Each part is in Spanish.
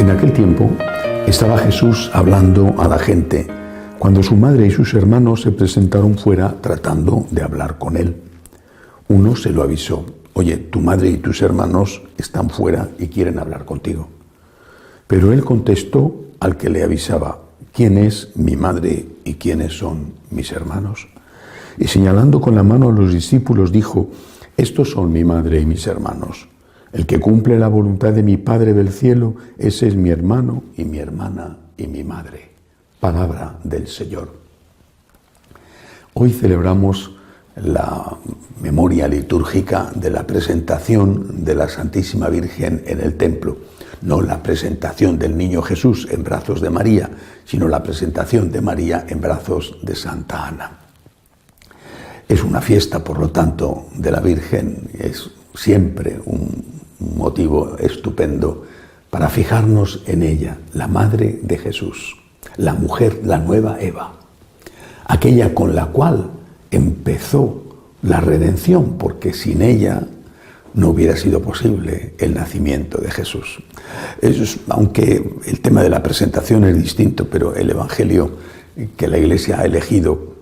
En aquel tiempo estaba Jesús hablando a la gente cuando su madre y sus hermanos se presentaron fuera tratando de hablar con él. Uno se lo avisó: oye, tu madre y tus hermanos están fuera y quieren hablar contigo. Pero él contestó al que le avisaba: ¿quién es mi madre y quiénes son mis hermanos? Y señalando con la mano a los discípulos dijo: estos son mi madre y mis hermanos. El que cumple la voluntad de mi Padre del cielo, ese es mi hermano y mi hermana y mi madre. Palabra del Señor. Hoy celebramos la memoria litúrgica de la presentación de la Santísima Virgen en el templo. No la presentación del niño Jesús en brazos de María, sino la presentación de María en brazos de Santa Ana. Es una fiesta, por lo tanto, de la Virgen. Es siempre un motivo estupendo para fijarnos en ella, la Madre de Jesús, la mujer, la nueva Eva, aquella con la cual empezó la redención, porque sin ella no hubiera sido posible el nacimiento de Jesús. Aunque el tema de la presentación es distinto, pero el Evangelio que la Iglesia ha elegido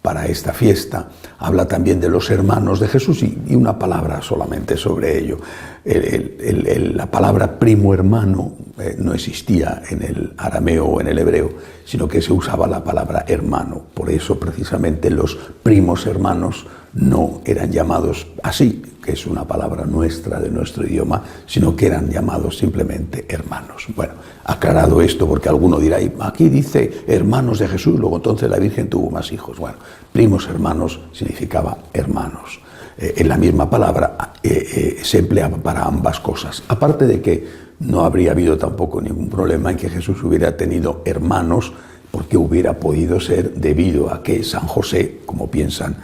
para esta fiesta habla también de los hermanos de Jesús y una palabra solamente sobre ello. La palabra primo hermano no existía en el arameo o en el hebreo, sino que se usaba la palabra hermano. Por eso precisamente los primos hermanos no eran llamados así, que es una palabra nuestra, de nuestro idioma, sino que eran llamados simplemente hermanos. Bueno, aclarado esto, porque alguno dirá: aquí dice hermanos de Jesús, luego entonces la Virgen tuvo más hijos. Bueno, primos hermanos significaba hermanos. En la misma palabra se emplea para ambas cosas. Aparte de que no habría habido tampoco ningún problema en que Jesús hubiera tenido hermanos, porque hubiera podido ser debido a que San José, como piensan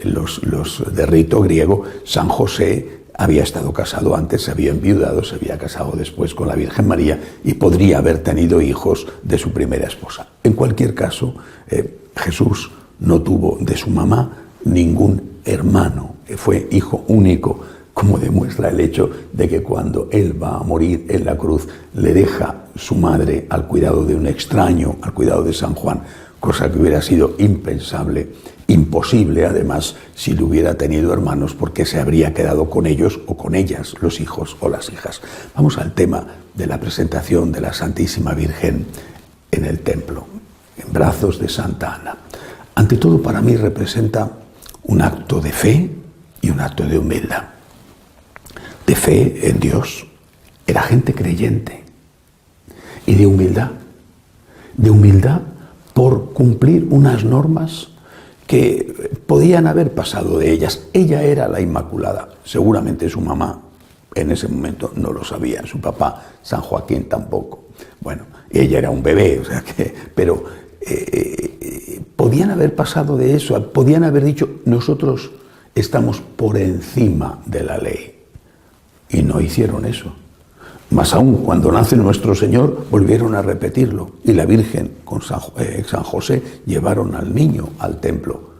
los de rito griego, San José había estado casado antes, se había enviudado, se había casado después con la Virgen María y podría haber tenido hijos de su primera esposa. En cualquier caso, Jesús no tuvo de su mamá ningún hermano, fue hijo único, como demuestra el hecho de que cuando él va a morir en la cruz le deja su madre al cuidado de un extraño, al cuidado de San Juan, cosa que hubiera sido impensable, imposible además si le hubiera tenido hermanos, porque se habría quedado con ellos o con ellas, los hijos o las hijas. Vamos al tema de la presentación de la Santísima Virgen en el templo, en brazos de Santa Ana. Ante todo, para mí representa un acto de fe y un acto de humildad. De fe en Dios, era gente creyente, y de humildad por cumplir unas normas que podían haber pasado de ellas. Ella era la Inmaculada, seguramente su mamá en ese momento no lo sabía, su papá San Joaquín tampoco. Bueno, ella era un bebé, pero podían haber pasado de eso, podían haber dicho: nosotros estamos por encima de la ley. Y no hicieron eso. Más aún, cuando nace nuestro Señor, volvieron a repetirlo. Y la Virgen con San José llevaron al niño al templo.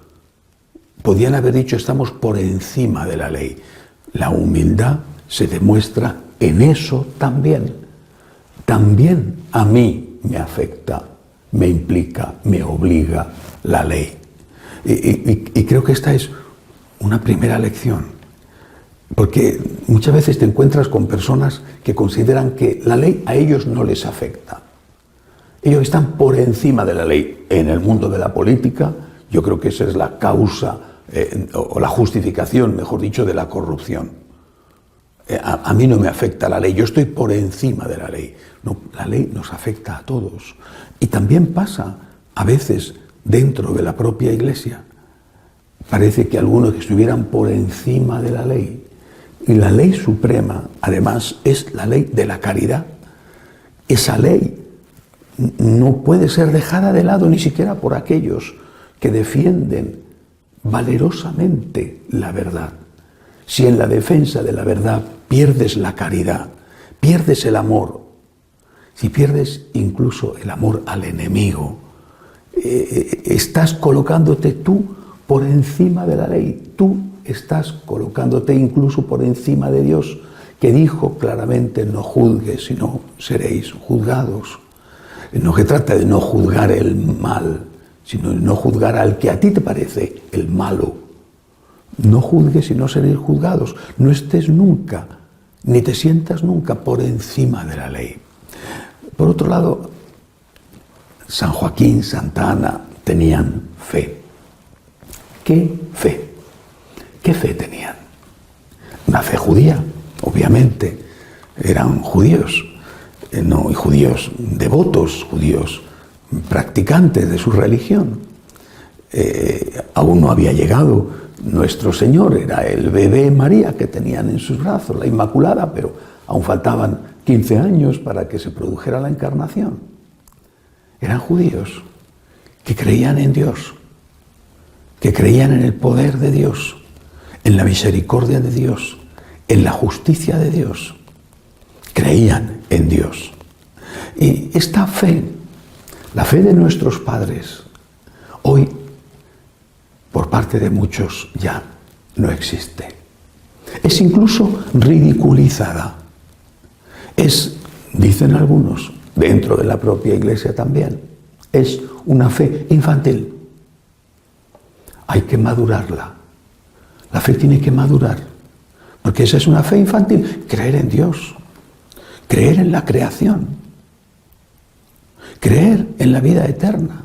Podían haber dicho: estamos por encima de la ley. La humildad se demuestra en eso también. También a mí me afecta, me implica, me obliga la ley. Y creo que esta es una primera lección. Porque muchas veces te encuentras con personas que consideran que la ley a ellos no les afecta. Ellos están por encima de la ley. En el mundo de la política, yo creo que esa es la causa o la justificación, mejor dicho, de la corrupción. A mí no me afecta la ley, yo estoy por encima de la ley. No, la ley nos afecta a todos. Y también pasa a veces dentro de la propia Iglesia. Parece que algunos estuvieran por encima de la ley. Y la ley suprema, además, es la ley de la caridad. Esa ley no puede ser dejada de lado ni siquiera por aquellos que defienden valerosamente la verdad. Si en la defensa de la verdad pierdes la caridad, pierdes el amor, si pierdes incluso el amor al enemigo, estás colocándote tú por encima de la ley. Tú estás colocándote incluso por encima de Dios, que dijo claramente: no juzgues, sino seréis juzgados. No que trata de no juzgar el mal, sino de no juzgar al que a ti te parece el malo. No juzgues y no seréis juzgados. No estés nunca, ni te sientas nunca por encima de la ley. Por otro lado, San Joaquín, Santa Ana tenían fe. ¿Qué fe? ¿Qué fe tenían? Una fe judía, obviamente. Eran judíos, y judíos devotos, judíos practicantes de su religión. Aún no había llegado nuestro Señor, era el bebé María que tenían en sus brazos, la Inmaculada, pero aún faltaban 15 años para que se produjera la encarnación. Eran judíos que creían en Dios, que creían en el poder de Dios, en la misericordia de Dios, en la justicia de Dios. Creían en Dios. Y esta fe, la fe de nuestros padres, hoy, por parte de muchos, ya no existe. Es incluso ridiculizada. Es, dicen algunos, dentro de la propia Iglesia también, es una fe infantil. Hay que madurarla. La fe tiene que madurar, porque esa es una fe infantil. Creer en Dios, creer en la creación, creer en la vida eterna,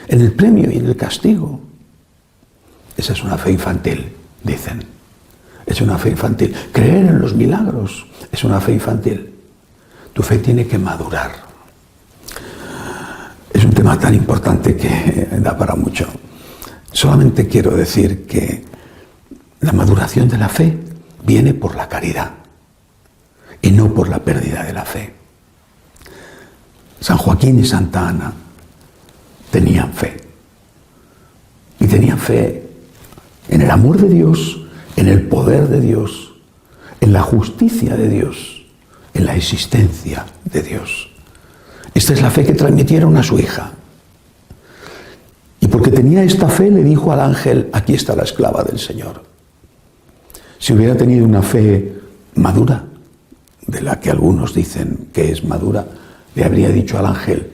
en el premio y en el castigo. Esa es una fe infantil, dicen. Es una fe infantil. Creer en los milagros es una fe infantil. Tu fe tiene que madurar. Es un tema tan importante que da para mucho. Solamente quiero decir que la maduración de la fe viene por la caridad y no por la pérdida de la fe. San Joaquín y Santa Ana tenían fe. Y tenían fe en el amor de Dios, en el poder de Dios, en la justicia de Dios, en la existencia de Dios. Esta es la fe que transmitieron a su hija. Y porque tenía esta fe, le dijo al ángel: aquí está la esclava del Señor. Si hubiera tenido una fe madura, de la que algunos dicen que es madura, le habría dicho al ángel,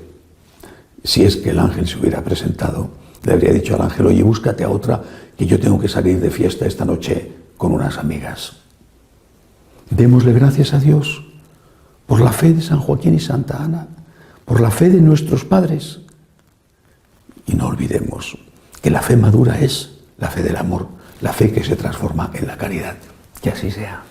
si es que el ángel se hubiera presentado, le habría dicho al ángel: oye, búscate a otra, que yo tengo que salir de fiesta esta noche con unas amigas. Démosle gracias a Dios por la fe de San Joaquín y Santa Ana, por la fe de nuestros padres. Y no olvidemos que la fe madura es la fe del amor, la fe que se transforma en la caridad. Que así sea.